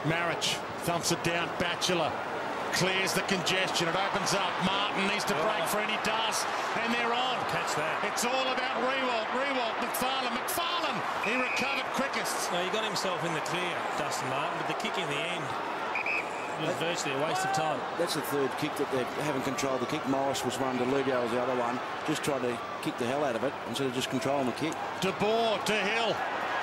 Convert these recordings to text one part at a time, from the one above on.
Marriage thumps it down. Batchelor clears the congestion. It opens up. Martin needs to break for it. He does. And they're on. Catch that. It's all about Rewalt. McFarlane. He recovered quickest. No, he got himself in the clear, Dustin Martin, but the kick in the end was virtually a waste of time. That's the third kick that they haven't controlled the kick. Morris was one, DeLugio was the other one. Just tried to kick the hell out of it instead of just controlling the kick. De Boer to Hill.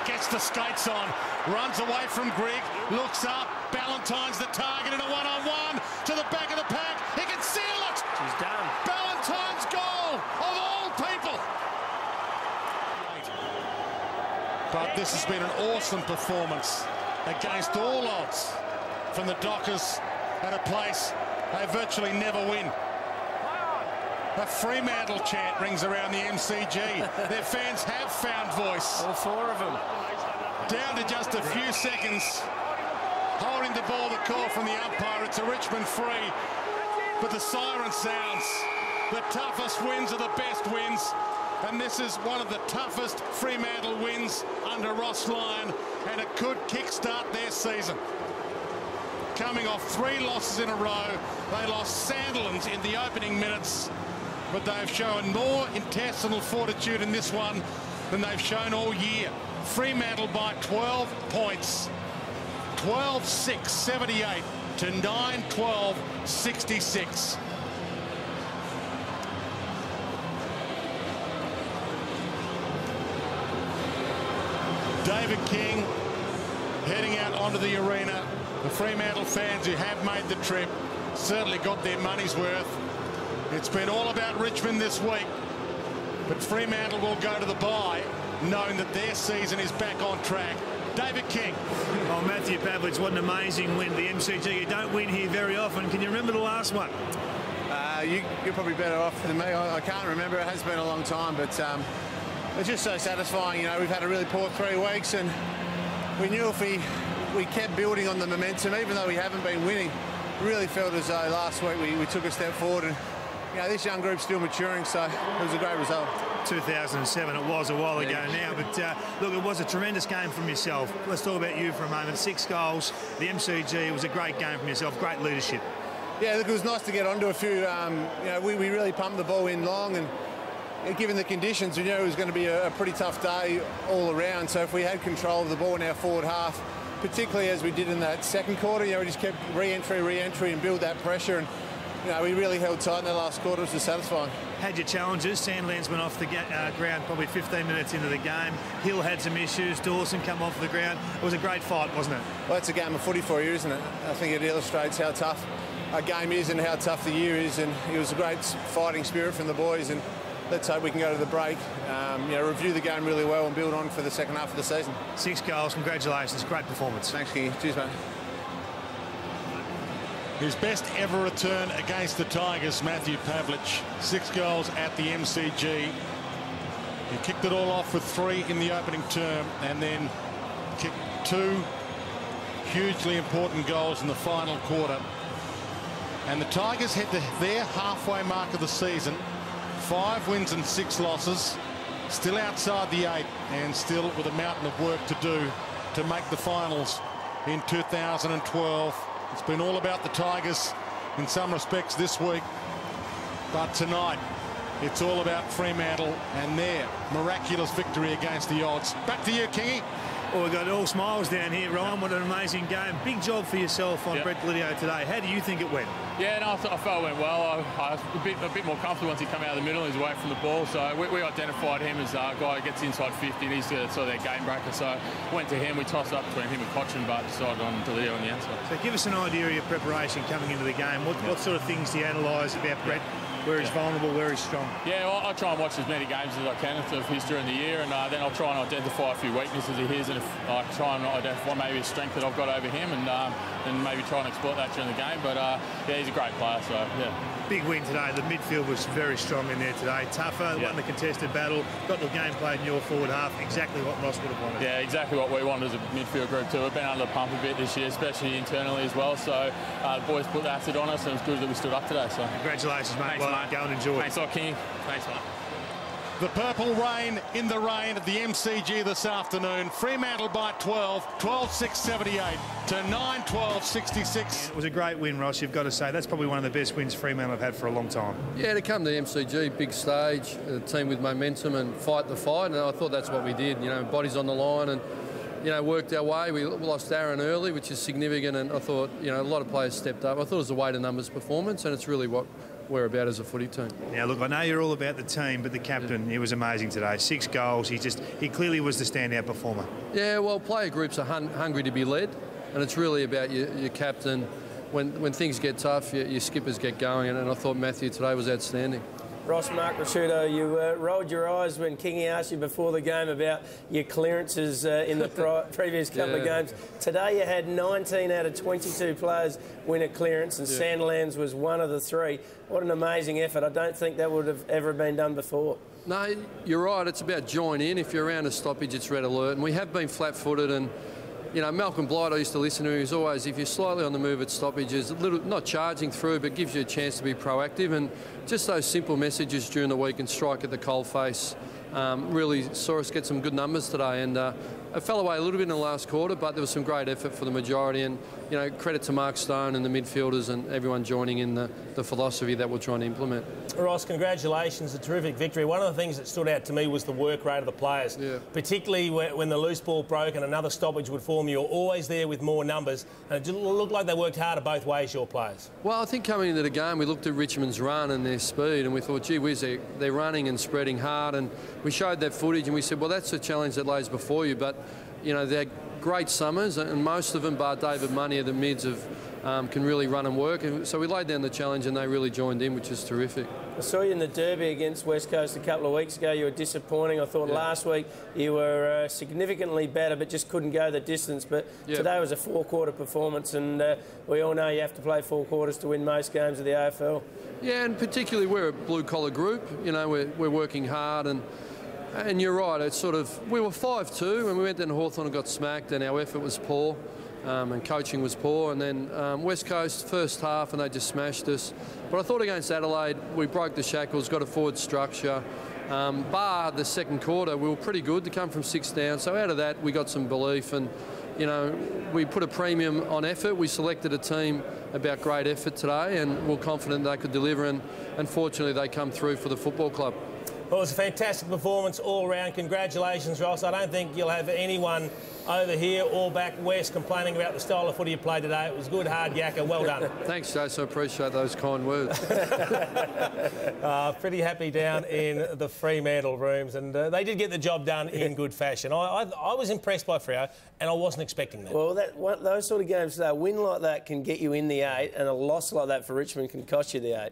Gets the skates on. Runs away from Grigg. Looks up. Ballantyne's the target in a one-on-one. To the back of the pack. He can seal it. He's done. Ballantyne's goal of all people. But this has been an awesome performance against all odds from the Dockers at a place they virtually never win. A Fremantle chant rings around the MCG. Their fans have found voice. All four of them. Down to just a few seconds. Holding the ball, the call from the umpire. It's a Richmond free. But the siren sounds. The toughest wins are the best wins. And this is one of the toughest Fremantle wins under Ross Lyon. And it could kickstart their season. Coming off 3 losses in a row. They lost Sandilands in the opening minutes. But they've shown more intestinal fortitude in this one than they've shown all year. Fremantle by 12 points. 12-6, 78 to 9-12, 66. David King heading out onto the arena. The Fremantle fans who have made the trip certainly got their money's worth. It's been all about Richmond this week, but Fremantle will go to the bye knowing that their season is back on track. David King. Oh, Matthew Pavlich, what an amazing win. The MCG, you don't win here very often. Can you remember the last one? You're probably better off than me. I can't remember. It has been a long time, but it's just so satisfying. You know, we've had a really poor 3 weeks, and we knew if we kept building on the momentum, even though we haven't been winning, really felt as though last week we took a step forward. And you know, this young group's still maturing, so it was a great result. 2007, it was a while ago now, but look, it was a tremendous game from yourself. Let's talk about you for a moment. 6 goals, the MCG, it was a great game from yourself, great leadership. Yeah, look, it was nice to get onto a few. You know, we really pumped the ball in long, and given the conditions, we knew it was going to be a pretty tough day all around. So if we had control of the ball in our forward half, particularly as we did in that second quarter, you know, we just kept re-entry and build that pressure. And you know, we really held tight in the last quarter, which was satisfying. Had your challenges. Sandlands went off the ground probably 15 minutes into the game. Hill had some issues. Dawson come off the ground. It was a great fight, wasn't it? Well, that's a game of footy for you, isn't it? I think it illustrates how tough a game is and how tough the year is. And it was a great fighting spirit from the boys. And let's hope we can go to the break, you know, review the game really well and build on for the second half of the season. 6 goals. Congratulations. Great performance. Thanks, King. Cheers, mate. His best ever return against the Tigers, Matthew Pavlich. 6 goals at the MCG. He kicked it all off with 3 in the opening term and then kicked 2 hugely important goals in the final quarter. And the Tigers hit their halfway mark of the season. 5 wins and 6 losses. Still outside the 8 and still with a mountain of work to do to make the finals in 2012. It's been all about the Tigers in some respects this week, but tonight it's all about Fremantle and their miraculous victory against the odds. Back to you, Kingy. Well, we've got all smiles down here, Ryan. What an amazing game. Big job for yourself on Brett Glidio today. How do you think it went? Yeah, no, I felt it went well. I was a bit more comfortable once he came out of the middle and he's away from the ball. So we identified him as a guy who gets inside 50 and he's sort of their game breaker. So went to him. We tossed up between him and Cochin, but decided on Glidio on the outside. So give us an idea of your preparation coming into the game. What sort of things do you analyse about Brett? Where he's vulnerable, where he's strong? Yeah, well, I try and watch as many games as I can of his during the year, and then I'll try and identify a few weaknesses of his, and if I try and identify maybe a strength that I've got over him, and maybe try and exploit that during the game. But yeah, he's a great player, so yeah. Big win today. The midfield was very strong in there today. Tougher, won the contested battle, got the game played in your forward half. Exactly what Ross would have wanted. Yeah, exactly what we wanted as a midfield group too. We've been under the pump a bit this year, especially internally as well. So the boys put the acid on us, and it was good that we stood up today. So congratulations, mate. Thanks, well, mate. Go and enjoy. Thanks a lot, King. Thanks, mate. The purple rain in the rain at the MCG this afternoon. Fremantle by 12, 12-6-78 to 9-12-66. It was a great win, Ross, you've got to say. That's probably one of the best wins Fremantle have had for a long time. Yeah, to come to the MCG, big stage, a team with momentum and fight the fight, and I thought that's what we did. You know, bodies on the line and, you know, worked our way. We lost Aaron early, which is significant, and I thought, you know, a lot of players stepped up. I thought it was a weight of numbers performance, and it's really what we're about as a footy team. Now, look, I know you're all about the team, but the captain, he was amazing today. 6 goals. He clearly was the standout performer. Yeah, well, player groups are hungry to be led, and it's really about your captain. When things get tough, your skippers get going, and I thought Matthew today was outstanding. Ross, Mark Rasciuto, you rolled your eyes when Kingy asked you before the game about your clearances in the previous couple of games. Today you had 19 out of 22 players win a clearance, and Sandilands was one of the 3. What an amazing effort. I don't think that would have ever been done before. No, you're right. It's about join in. If you're around a stoppage, it's red alert. And we have been flat-footed, and you know, Malcolm Blight, I used to listen to him, he's always, if you're slightly on the move at stoppages, a little, not charging through, but gives you a chance to be proactive. And just those simple messages during the week and strike at the coalface really saw us get some good numbers today. And it fell away a little bit in the last quarter, but there was some great effort for the majority. And, you know, credit to Mark Stone and the midfielders and everyone joining in the philosophy that we're trying to implement. Ross, congratulations, a terrific victory. One of the things that stood out to me was the work rate of the players, particularly when the loose ball broke and another stoppage would form. You're always there with more numbers, and it looked like they worked harder both ways, your players. Well, I think coming into the game, we looked at Richmond's run and their speed, and we thought, gee whiz, they're running and spreading hard, and we showed that footage and we said, well, that's a challenge that lays before you. But, you know, they're great summers, and most of them, bar David Money, are the mids can really run and work. And so we laid down the challenge and they really joined in, which is terrific. I saw you in the derby against West Coast a couple of weeks ago. You were disappointing. I thought last week you were significantly better, but just couldn't go the distance. But today was a 4-quarter performance, and we all know you have to play 4 quarters to win most games of the AFL. Yeah, and particularly we're a blue-collar group. You know, we're working hard, and you're right, it's sort of, we were 5-2 and we went down to Hawthorn and got smacked, and our effort was poor and coaching was poor. And then West Coast, first half, and they just smashed us. But I thought against Adelaide, we broke the shackles, got a forward structure. Bar the second quarter, we were pretty good to come from 6 down. So out of that, we got some belief, and, you know, we put a premium on effort. We selected a team about great effort today, and we're confident they could deliver, and unfortunately they come through for the football club. Well, it was a fantastic performance all round. Congratulations, Ross. I don't think you'll have anyone over here or back west complaining about the style of footy you played today. It was good, hard yakka. Well done. Thanks, Jason. I appreciate those kind words. Pretty happy down in the Fremantle rooms, and they did get the job done in good fashion. I was impressed by Freo, and I wasn't expecting that. Well, those sort of games, a win like that can get you in the 8, and a loss like that for Richmond can cost you the 8.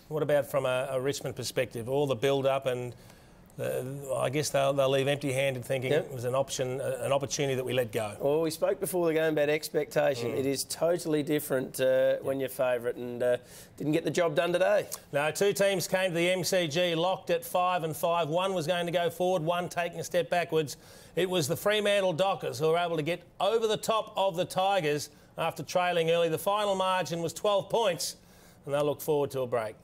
What about from a Richmond perspective? All the build-up, and I guess they'll leave empty-handed, thinking it was an opportunity that we let go. Well, we spoke before the game about expectation. It is totally different when you're favourite, and didn't get the job done today. No, 2 teams came to the MCG locked at 5-5. One was going to go forward, one taking a step backwards. It was the Fremantle Dockers who were able to get over the top of the Tigers after trailing early. The final margin was 12 points, and they'll look forward to a break.